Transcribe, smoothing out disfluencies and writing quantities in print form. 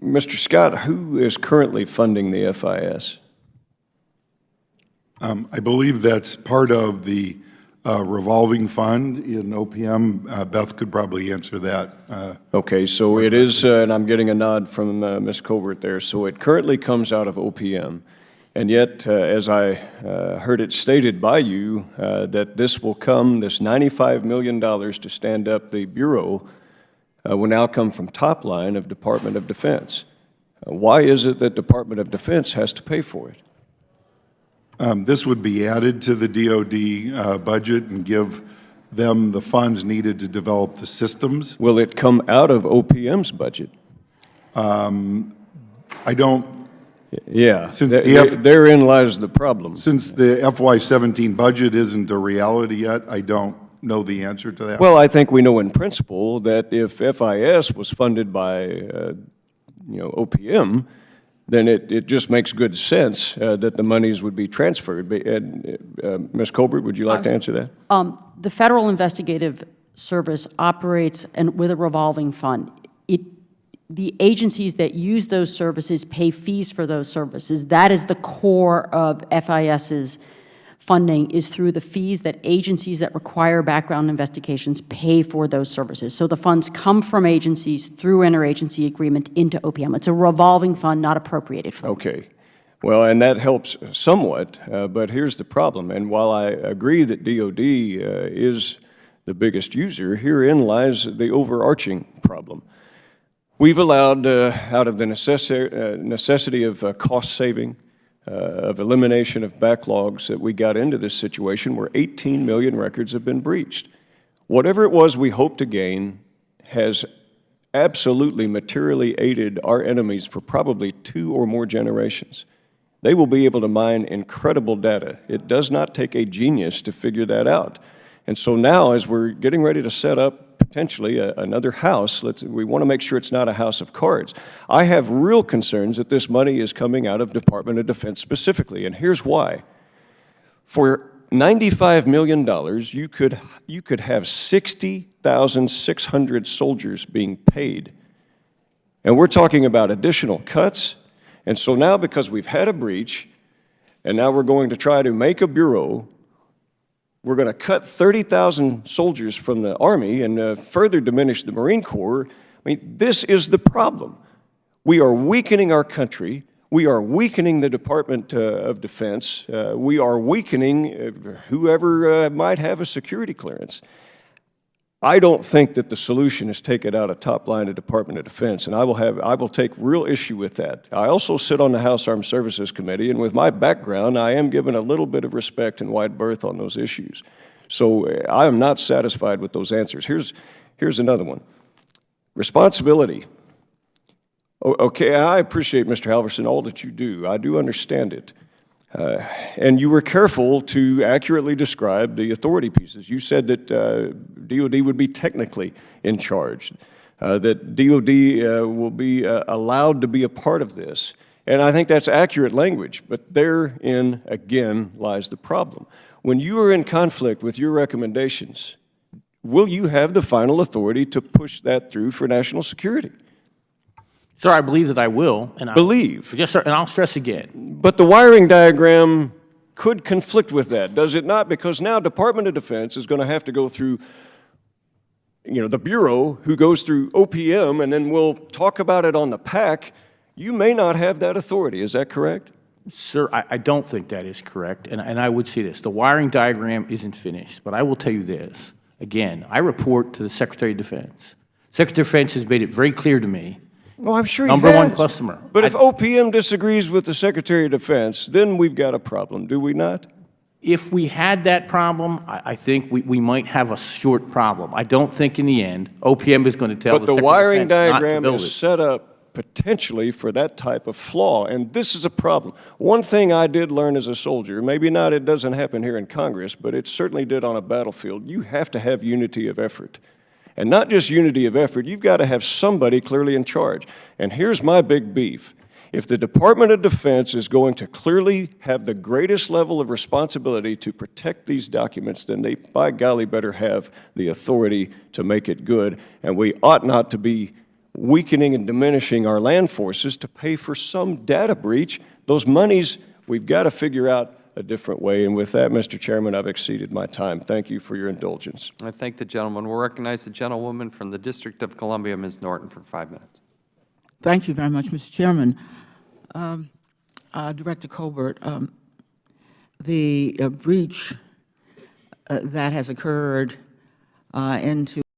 Mr. Scott, who is currently funding the FIS? I believe that's part of the revolving fund in OPM. Beth could probably answer that. Okay, so it is, and I'm getting a nod from Ms. Colbert there, so it currently comes out of OPM. And yet, as I heard it stated by you, that this will come, this $95 million to stand up the Bureau will now come from top line of Department of Defense. Why is it that Department of Defense has to pay for it? This would be added to the DOD budget and give them the funds needed to develop the systems. Will it come out of OPM's budget? I don't. Yeah, Since therein lies the problem. Since the FY17 budget isn't a reality yet, I don't know the answer to that. Well, I think we know in principle that if FIS was funded by, OPM, then it just makes good sense that the monies would be transferred. Ms. Colbert, would you like to answer that? The Federal Investigative Service operates with a revolving fund. The agencies that use those services pay fees for those services. That is the core of FIS's funding, is through the fees that agencies that require background investigations pay for those services. So the funds come from agencies through interagency agreement into OPM. It's a revolving fund, not appropriated funds. Okay. Well, and that helps somewhat, but here's the problem. And while I agree that DOD is the biggest user, herein lies the overarching problem. We've allowed, out of the necessity of cost saving, of elimination of backlogs, that we got into this situation where 18 million records have been breached. Whatever it was we hoped to gain has absolutely materially aided our enemies for probably 2 or more generations. They will be able to mine incredible data. It does not take a genius to figure that out. And so now, as we're getting ready to set up potentially another house, we want to make sure it's not a house of cards. I have real concerns that this money is coming out of Department of Defense specifically, and here's why. For $95 million, you could have 60,600 soldiers being paid. And we're talking about additional cuts. And so now, because we've had a breach, and now we're going to try to make a bureau, we're going to cut 30,000 soldiers from the Army and further diminish the Marine Corps. I mean, this is the problem. We are weakening our country. We are weakening the Department of Defense. We are weakening whoever might have a security clearance. I don't think that the solution is take it out of top line of Department of Defense, and I will take real issue with that. I also sit on the House Armed Services Committee, and with my background, I am given a little bit of respect and wide berth on those issues. So I am not satisfied with those answers. Here's another one. Responsibility. Okay, I appreciate, Mr. Halverson, all that you do. I do understand it. And you were careful to accurately describe the authority pieces. You said that DOD would be technically in charge, that DOD will be allowed to be a part of this. And I think that's accurate language, but therein, again, lies the problem. When you are in conflict with your recommendations, will you have the final authority to push that through for national security? Sir, I believe that I will. And Believe? Yes, sir, and I'll stress again. But the wiring diagram could conflict with that, does it not? Because now Department of Defense is going to have to go through, the Bureau, who goes through OPM, and then we'll talk about it on the PAC. You may not have that authority. Is that correct? Sir, I don't think that is correct, and I would say this. The wiring diagram isn't finished, but I will tell you this. Again, I report to the Secretary of Defense. Secretary of Defense has made it very clear to me. Well, I'm sure Number one customer. But if OPM disagrees with the Secretary of Defense, then we've got a problem, do we not? If we had that problem, I think we might have a short problem. I don't think in the end OPM is going to tell the Secretary of Defense not to build it. But the wiring diagram is set up potentially for that type of flaw, and this is a problem. One thing I did learn as a soldier, maybe not, it doesn't happen here in Congress, but it certainly did on a battlefield. You have to have unity of effort. And not just unity of effort, you've got to have somebody clearly in charge. And here's my big beef. If the Department of Defense is going to clearly have the greatest level of responsibility to protect these documents, then they, by golly, better have the authority to make it good. And we ought not to be weakening and diminishing our land forces to pay for some data breach. Those monies, we've got to figure out a different way. And with that, Mr. Chairman, I've exceeded my time. Thank you for your indulgence. I thank the gentleman. We'll recognize the gentlewoman from the District of Columbia, Ms. Norton, for 5 minutes. Thank you very much, Mr. Chairman. Director Colbert, the breach that has occurred into